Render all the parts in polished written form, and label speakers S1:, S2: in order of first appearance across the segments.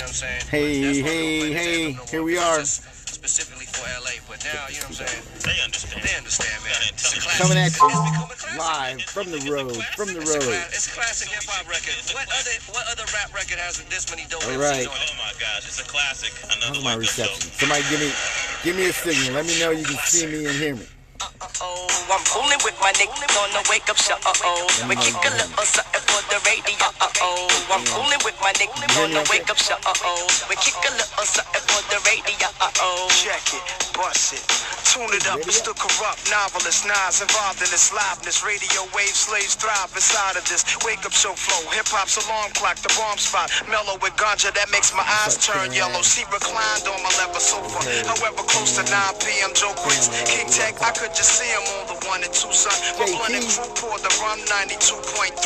S1: what I'm saying?
S2: Hey, here we are.
S1: Specifically for LA, but now, you know what I'm saying?
S3: They understand.
S1: They understand, man. It's a classic.
S2: Coming at you
S1: It's become a classic.
S2: live from the road.
S1: It's a classic hip-hop record. What other rap record has this many dope
S2: All
S1: MCs
S2: right.
S1: on it?
S3: Oh my gosh, it's a classic. Another
S2: How's my
S3: wake up show.
S2: reception? Somebody give me a signal. Let me know you can see me and hear me.
S4: I'm fooling with my niggas on the wake up show. We kick a little something for the radio. I'm fooling with my niggas on the wake up show. We kick a little something for the radio.
S5: Check it, bust it. Tune it up, it's the corrupt novelist. Nas involved in this liveness. Radio wave slaves thrive inside of this wake up show flow. Hip hop's alarm clock, the bomb spot. Mellow with ganja that makes my eyes turn yellow. See reclined on my leather sofa. However, close to 9 p.m. Joe quits. King Tech, I could just see him on the 1 and 2, son. My blunt and crew pour the rum 92.3.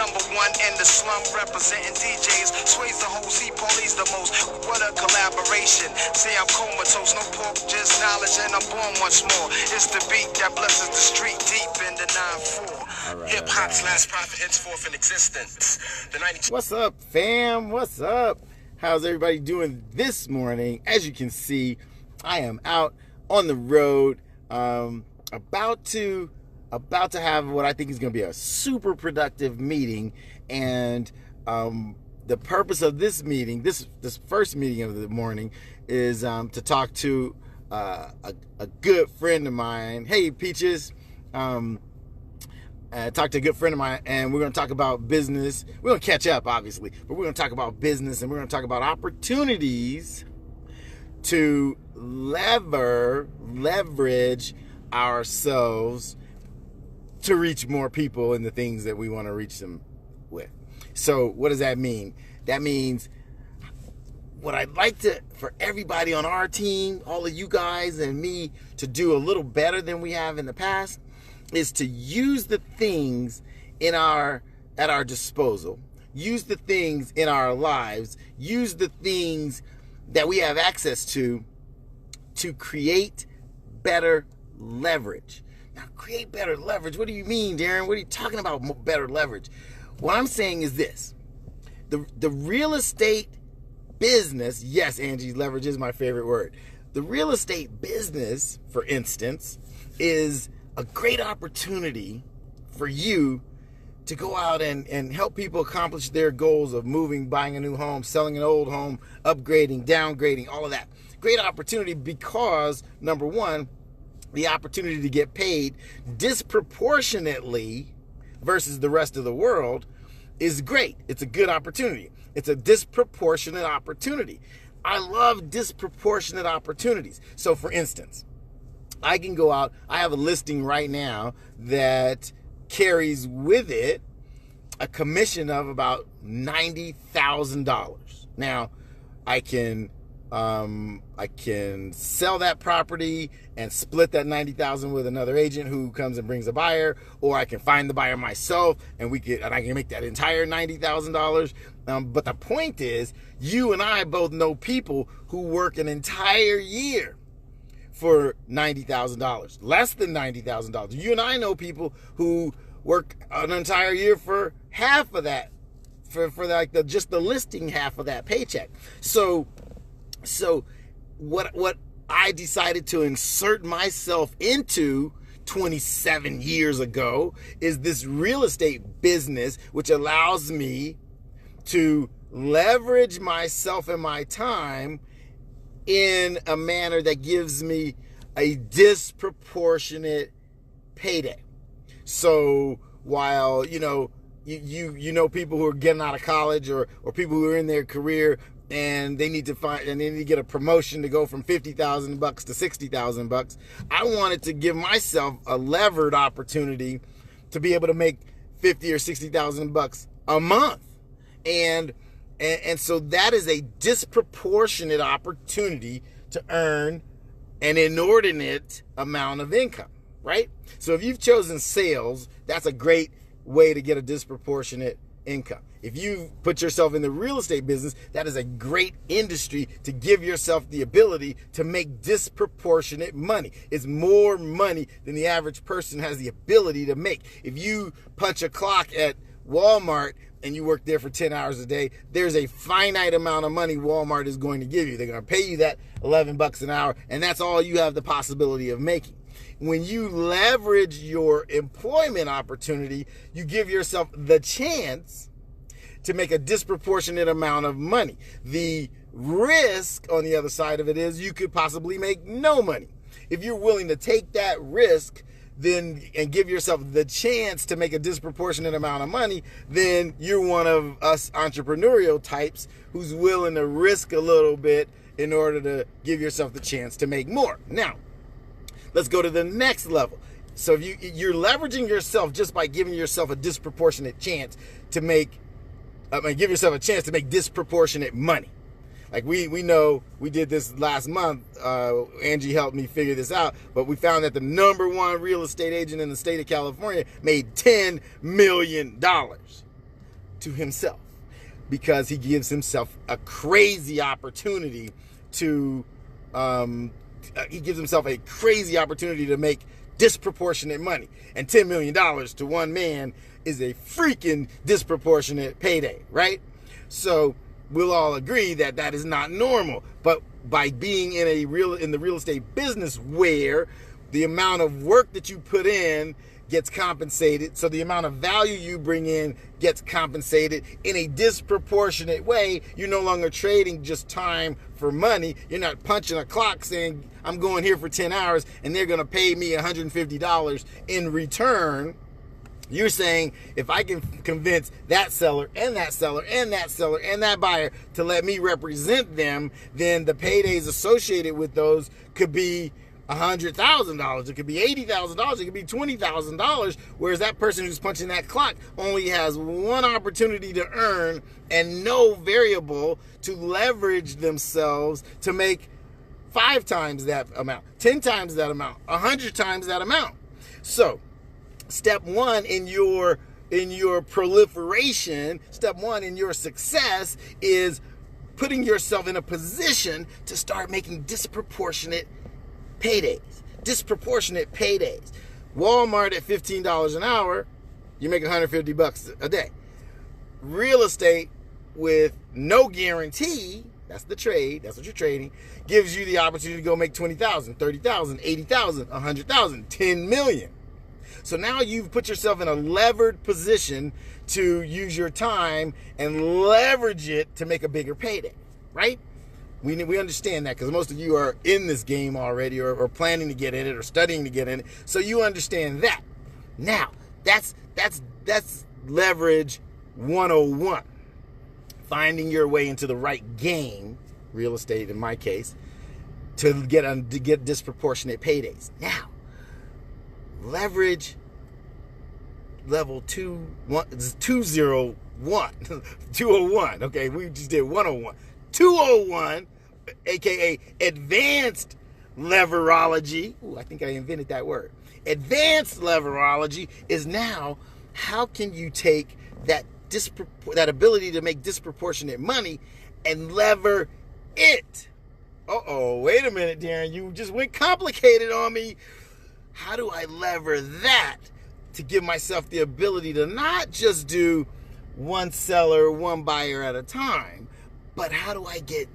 S5: Number 1 in the slum, representing DJs. Sways the hoes, he police the most. What a collaboration. See, I'm comatose, no pork, just knowledge, and I'm born once more. It's the beat that blesses the street deep in the 9-4.
S1: Hip hop's last prophet henceforth in existence. The 92.
S2: What's up, fam? What's up? How's everybody doing this morning? As you can see, I am out on the road, about to have what I think is going to be a super productive meeting, and the purpose of this meeting, this first meeting of the morning, is to talk to a good friend of mine. Hey, Peaches. Talk to a good friend of mine, and we're going to talk about business. We're going to catch up, obviously, but we're going to talk about business, and we're going to talk about opportunities to leverage ourselves to reach more people in the things that we want to reach them with. So what does that mean? That means what I'd like for everybody on our team, all of you guys and me, to do a little better than we have in the past, is to use the things at our disposal, use the things in our lives, use the things that we have access to create better leverage. Now, create better leverage. What do you mean, Daron? What are you talking about, better leverage? What I'm saying is this. The real estate business, yes, Angie, leverage is my favorite word. The real estate business, for instance, is a great opportunity for you to go out and help people accomplish their goals of moving, buying a new home, selling an old home, upgrading, downgrading, all of that. Great opportunity because, number one, the opportunity to get paid disproportionately versus the rest of the world is great. It's a good opportunity. It's a disproportionate opportunity. I love disproportionate opportunities. So, for instance, I can go out. I have a listing right now that carries with it a commission of about $90,000. Now, I can sell that property and split that $90,000 with another agent who comes and brings a buyer, or I can find the buyer myself and I can make that entire $90,000. But the point is, you and I both know people who work an entire year for $90,000, less than $90,000. You and I know people who work an entire year for half of that, for like just the listing half of that paycheck. So what I decided to insert myself into 27 years ago is this real estate business, which allows me to leverage myself and my time in a manner that gives me a disproportionate payday. So while, you know people who are getting out of college or people who are in their career and they need to get a promotion to go from $50,000 to $60,000, I wanted to give myself a levered opportunity to be able to make $50,000 or $60,000 a month. And so that is a disproportionate opportunity to earn an inordinate amount of income, right? So if you've chosen sales, that's a great way to get a disproportionate income. If you put yourself in the real estate business, that is a great industry to give yourself the ability to make disproportionate money. It's more money than the average person has the ability to make. If you punch a clock at Walmart and you work there for 10 hours a day, there's a finite amount of money Walmart is going to give you. They're going to pay you that $11 an hour, and that's all you have the possibility of making. When you leverage your employment opportunity, you give yourself the chance to make a disproportionate amount of money. The risk on the other side of it is you could possibly make no money. If you're willing to take that risk, then and give yourself the chance to make a disproportionate amount of money, then you're one of us entrepreneurial types who's willing to risk a little bit in order to give yourself the chance to make more. Now, let's go to the next level. So if you're leveraging yourself just by giving yourself a disproportionate chance to make, give yourself a chance to make disproportionate money. Like we know, we did this last month. Angie helped me figure this out, but we found that the #1 real estate agent in the state of California made $10 million to himself because he gives himself a crazy opportunity to, make disproportionate money. And $10 million to one man is a freaking disproportionate payday, right? So we'll all agree that that is not normal. But by being in the real estate business where the amount of work that you put in gets compensated, so the amount of value you bring in gets compensated in a disproportionate way, you're no longer trading just time for money. You're not punching a clock saying, I'm going here for 10 hours and they're going to pay me $150 in return. You're saying, if I can convince that seller and that seller and that seller and that buyer to let me represent them, then the paydays associated with those could be $100,000. It could be $80,000. It could be $20,000. Whereas that person who's punching that clock only has one opportunity to earn and no variable to leverage themselves to make 5 times that amount, 10 times that amount, 100 times that amount. So, step one in your proliferation, step one in your success is putting yourself in a position to start making disproportionate paydays. Disproportionate paydays. Walmart at $15 an hour, you make $150 a day. Real estate with no guarantee, that's the trade, that's what you're trading, gives you the opportunity to go make $20,000, $30,000, $80,000, $100,000, $10 million. So now you've put yourself in a levered position to use your time and leverage it to make a bigger payday, right? We understand that because most of you are in this game already or planning to get in it or studying to get in it. So you understand that. Now, that's leverage 101. Finding your way into the right game, real estate in my case, to get disproportionate paydays. Now, leverage level 201. 201. Okay, we just did 101. 201, aka advanced leverology. Ooh, I think I invented that word. Advanced leverology is now how can you take that ability to make disproportionate money and lever it. Wait a minute, Daron, you just went complicated on me. How do I lever that to give myself the ability to not just do one seller, one buyer at a time, but how do I get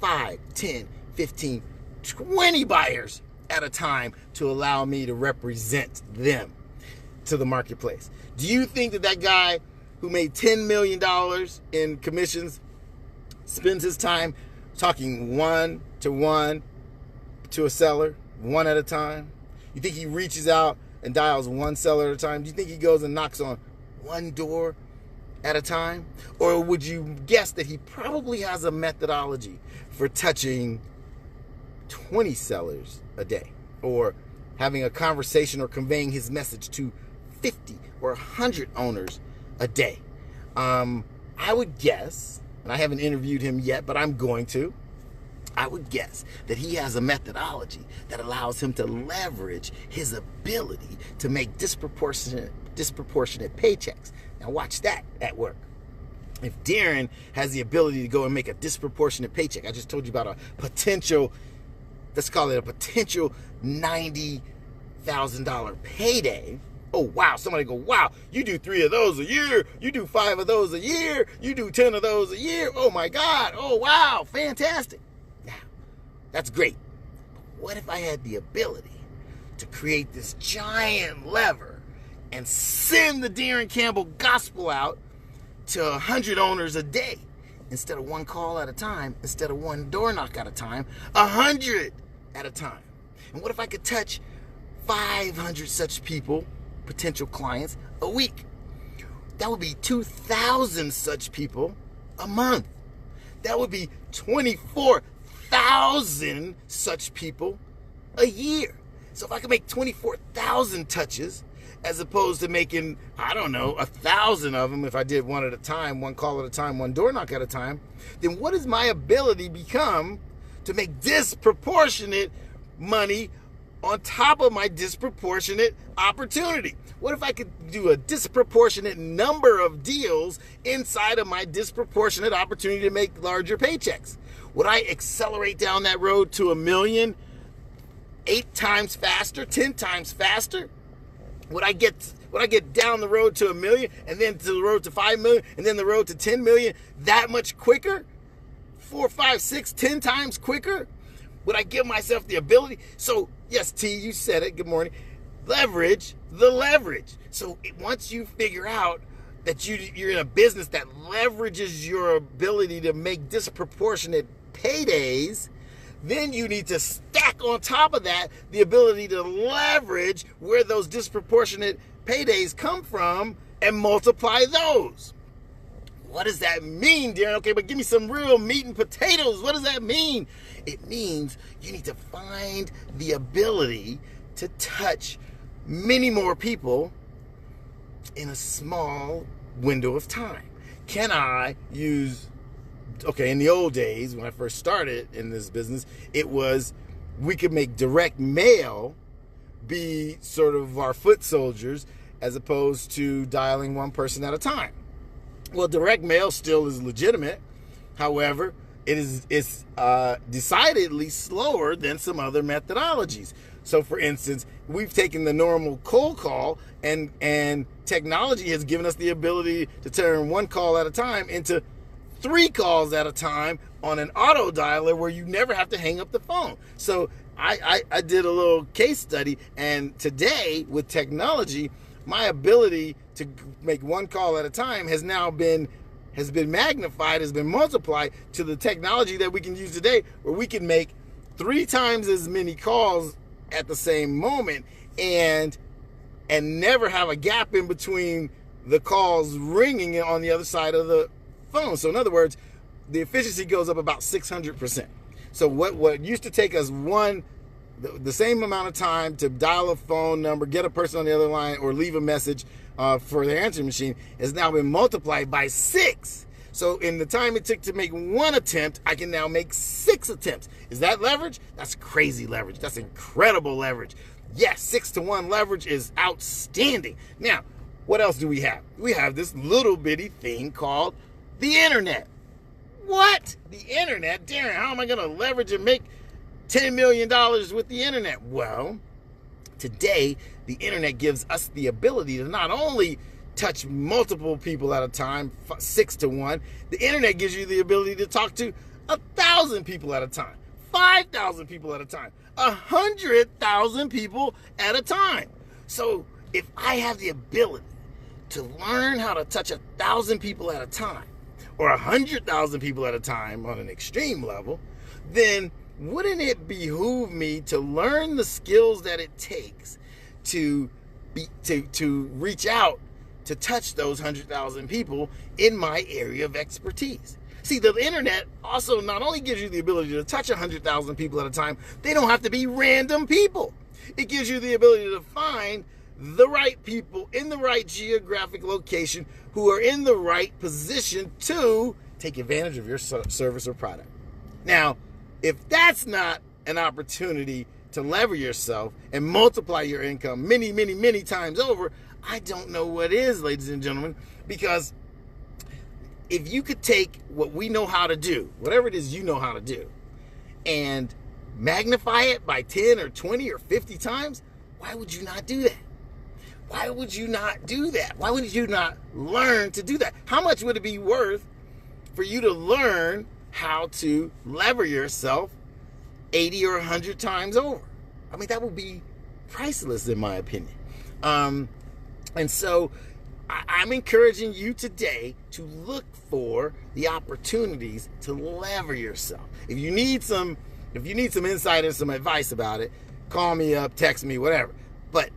S2: 5, 10, 15, 20 buyers at a time to allow me to represent them to the marketplace? Do you think that guy who made $10 million in commissions spends his time talking one-to-one to a seller, one at a time? You think he reaches out and dials one seller at a time? Do you think he goes and knocks on one door at a time? Or would you guess that he probably has a methodology for touching 20 sellers a day, or having a conversation or conveying his message to 50 or 100 owners a day? I would guess, and I haven't interviewed him yet, but I'm going to, I would guess that he has a methodology that allows him to leverage his ability to make disproportionate paychecks. Now watch that at work. If Daron has the ability to go and make a disproportionate paycheck, I just told you about a potential, let's call it a potential $90,000 payday. Oh, wow. Somebody go, wow, you do 3 of those a year. You do 5 of those a year. You do 10 of those a year. Oh, my God. Oh, wow. Fantastic. Now, that's great. But what if I had the ability to create this giant lever and send the Daron Campbell gospel out to 100 owners a day? Instead of 1 call at a time, instead of 1 door knock at a time, 100 at a time. And what if I could touch 500 such people, potential clients, a week? That would be 2,000 such people a month. That would be 24,000 such people a year. So if I could make 24,000 touches, as opposed to making, I don't know, 1,000 of them if I did 1 at a time, 1 call at a time, 1 door knock at a time, then what does my ability become to make disproportionate money on top of my disproportionate opportunity? What if I could do a disproportionate number of deals inside of my disproportionate opportunity to make larger paychecks? Would I accelerate down that road to $1 million 8 times faster, 10 times faster? Would I get down the road to $1 million and then to the road to 5 million and then the road to 10 million that much quicker? 4, 5, 6, 10 times quicker? Would I give myself the ability? So, yes, T, you said it. Good morning. Leverage the leverage. So once you figure out that you're in a business that leverages your ability to make disproportionate paydays, then you need to stack on top of that the ability to leverage where those disproportionate paydays come from and multiply those. What does that mean, Daron? Okay, but give me some real meat and potatoes. What does that mean? It means you need to find the ability to touch many more people in a small window of time. Can I use, okay, in the old days when I first started in this business, it was we could make direct mail be sort of our foot soldiers as opposed to dialing one person at a time. Well, direct mail still is legitimate. However, it's decidedly slower than some other methodologies. So, for instance, we've taken the normal cold call, and technology has given us the ability to turn 1 call at a time into 3 calls at a time on an auto dialer where you never have to hang up the phone. So I did a little case study, and today with technology, my ability to make 1 call at a time has been magnified, has been multiplied to the technology that we can use today, where we can make 3 times as many calls at the same moment and never have a gap in between the calls ringing on the other side of the phone. So in other words, the efficiency goes up about 600%. So what used to take us the same amount of time to dial a phone number, get a person on the other line, or leave a message for their answering machine has now been multiplied by 6. So in the time it took to make 1 attempt, I can now make 6 attempts. Is that leverage? That's crazy leverage. That's incredible leverage. Yes, 6-to-1 leverage is outstanding. Now, what else do we have? We have this little bitty thing called the internet. What? The internet? Daron, how am I going to leverage and make $10 million with the internet? Well, today, the internet gives us the ability to not only touch multiple people at a time, 6-to-1, the internet gives you the ability to talk to 1,000 people at a time, 5,000 people at a time, 100,000 people at a time. So if I have the ability to learn how to touch 1,000 people at a time, or 100,000 people at a time on an extreme level, then wouldn't it behoove me to learn the skills that it takes to reach out to touch those 100,000 people in my area of expertise? See, the internet also not only gives you the ability to touch 100,000 people at a time, they don't have to be random people. It gives you the ability to find the right people in the right geographic location who are in the right position to take advantage of your service or product. Now, if that's not an opportunity to lever yourself and multiply your income many, many, many times over, I don't know what is, ladies and gentlemen, because if you could take what we know how to do, whatever it is you know how to do, and magnify it by 10 or 20 or 50 times, why would you not do that? Why would you not do that? Why would you not learn to do that? How much would it be worth for you to learn how to lever yourself 80 or 100 times over? I mean, that would be priceless in my opinion. And so I'm encouraging you today to look for the opportunities to lever yourself. If you need some insight and some advice about it, call me up, text me, whatever. But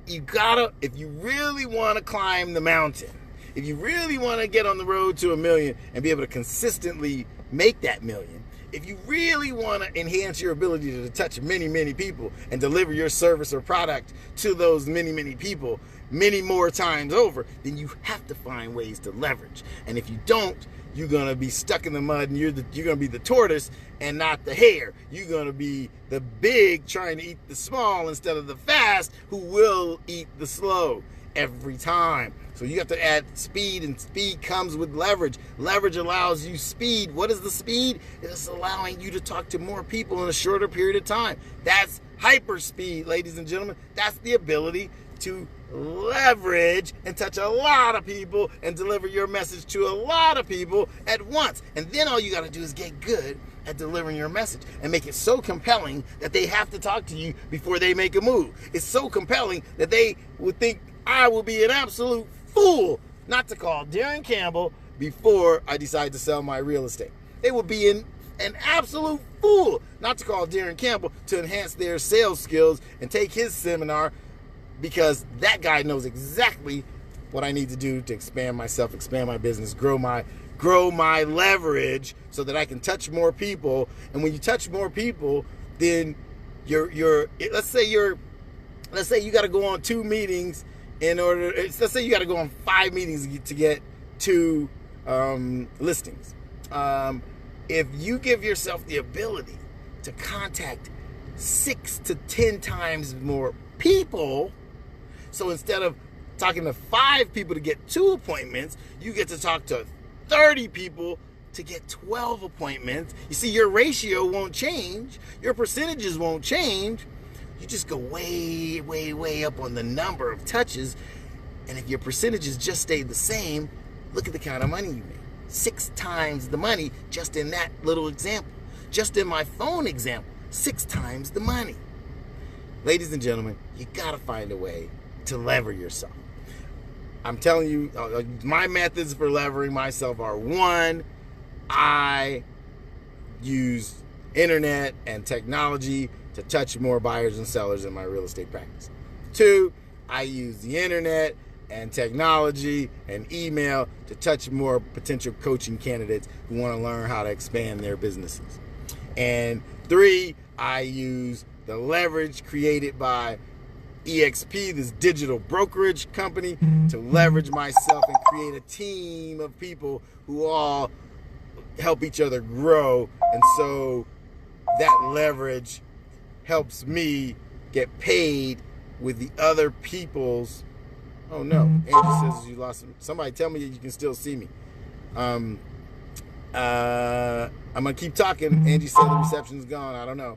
S2: if you really want to climb the mountain, if you really want to get on the road to $1 million and be able to consistently make that $1 million, if you really want to enhance your ability to touch many, many people and deliver your service or product to those many, many people many more times over, then you have to find ways to leverage. And if you don't, you're going to be stuck in the mud, and you're going to be the tortoise and not the hare. You're going to be the big trying to eat the small instead of the fast who will eat the slow every time. So you have to add speed, and speed comes with leverage. Leverage allows you speed. What is the speed? It's allowing you to talk to more people in a shorter period of time. That's hyper speed, ladies and gentlemen. That's the ability to leverage and touch a lot of people and deliver your message to a lot of people at once. And then all you got to do is get good at delivering your message and make it so compelling that they have to talk to you before they make a move. It's so compelling that they would think I will be an absolute fool not to call Daron Campbell before I decide to sell my real estate. They will be an absolute fool not to call Daron Campbell to enhance their sales skills and take his seminar, because that guy knows exactly what I need to do to expand myself, expand my business, grow my leverage so that I can touch more people. And when you touch more people, then let's say you got to go on 2 meetings let's say you got to go on 5 meetings to get 2 listings. If you give yourself the ability to contact 6 to 10 times more people, so instead of talking to 5 people to get 2 appointments, you get to talk to 30 people to get 12 appointments. You see, your ratio won't change. Your percentages won't change. You just go way, way, way up on the number of touches. And if your percentages just stayed the same, look at the kind of money you made. 6 times the money just in that little example. Just in my phone example, 6 times the money. Ladies and gentlemen, you gotta find a way to lever yourself. I'm telling you, my methods for levering myself are: 1, I use internet and technology to touch more buyers and sellers in my real estate practice. 2, I use the internet and technology and email to touch more potential coaching candidates who want to learn how to expand their businesses. And 3, I use the leverage created by EXP, this digital brokerage company, to leverage myself and create a team of people who all help each other grow. And so that leverage helps me get paid with the other people's. Oh no, Angie says you lost him. Somebody tell me you can still see me. I'm gonna keep talking. Angie said the reception's gone. I don't know.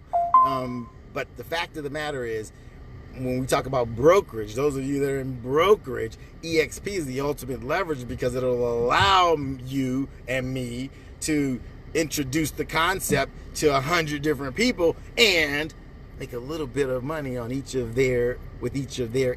S2: But the fact of the matter is, when we talk about brokerage, those of you that are in brokerage, EXP is the ultimate leverage, because it'll allow you and me to introduce the concept to 100 different people and make a little bit of money on each of their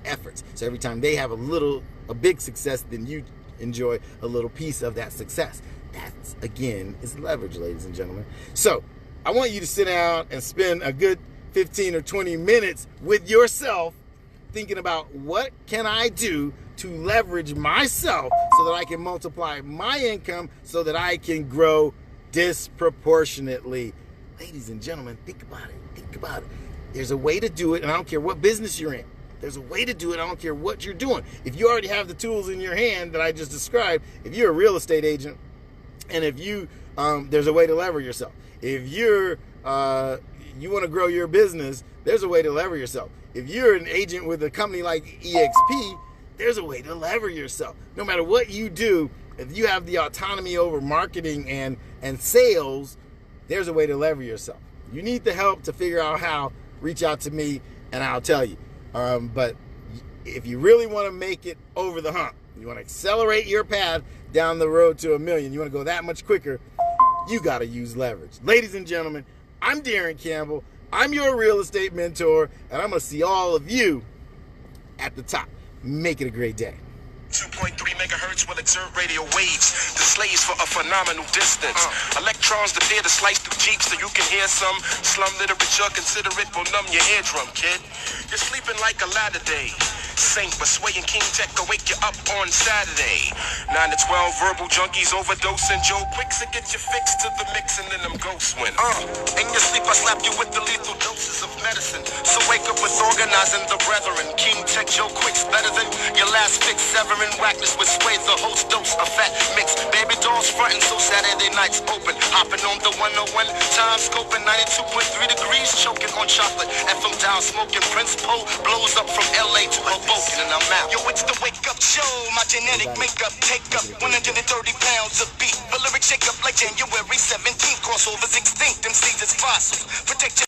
S2: efforts. So every time they have a big success, then you enjoy a little piece of that success. That's, again, is leverage, ladies and gentlemen. So I want you to sit down and spend a good 15 or 20 minutes with yourself thinking about, what can I do to leverage myself so that I can multiply my income so that I can grow disproportionately. Ladies and gentlemen, think about it. Think about it. There's a way to do it, and I don't care what business you're in. There's a way to do it. I don't care what you're doing. If you already have the tools in your hand that I just described, if you're a real estate agent, and if you, there's a way to lever yourself. If you're, you want to grow your business, there's a way to lever yourself. If you're an agent with a company like EXP, there's a way to lever yourself. No matter what you do, if you have the autonomy over marketing and sales, there's a way to lever yourself. You need the help to figure out how, reach out to me and I'll tell you. But if you really want to make it over the hump, you want to accelerate your path down the road to $1 million, you want to go that much quicker, you got to use leverage. Ladies and gentlemen, I'm Daron Campbell. I'm your real estate mentor, and I'm going to see all of you at the top. Make it a great day.
S5: 2.3 megahertz will exert radio waves, the slaves for a phenomenal distance. Electrons appear to slice through jeeps so you can hear some slum literature. Consider it will numb your eardrum, kid. You're sleeping like a latter day saint, but swaying King Tech will wake you up on Saturday. 9 to 12 verbal junkies overdosing Joe Quicks to get you fixed to the mix, and then them ghosts win. In your sleep I slap you with the lethal doses of medicine. So wake up with organizing the brethren. King Tech Joe Quicks better than your last fix. Severing whackness with sway, the host dose, a fat mix. Baby dolls frontin' so Saturday nights open. Hopping on the 101 time scoping 92.3 degrees, choking on chocolate. FM down smoking. Prince Poe blows up from LA to Hoboken, and I'm out. Yo, it's the wake up show. My genetic makeup take up 130 pounds of beat. The lyrics shake up like January 17th. Crossovers extinct. Them seeds is fossils. Protect your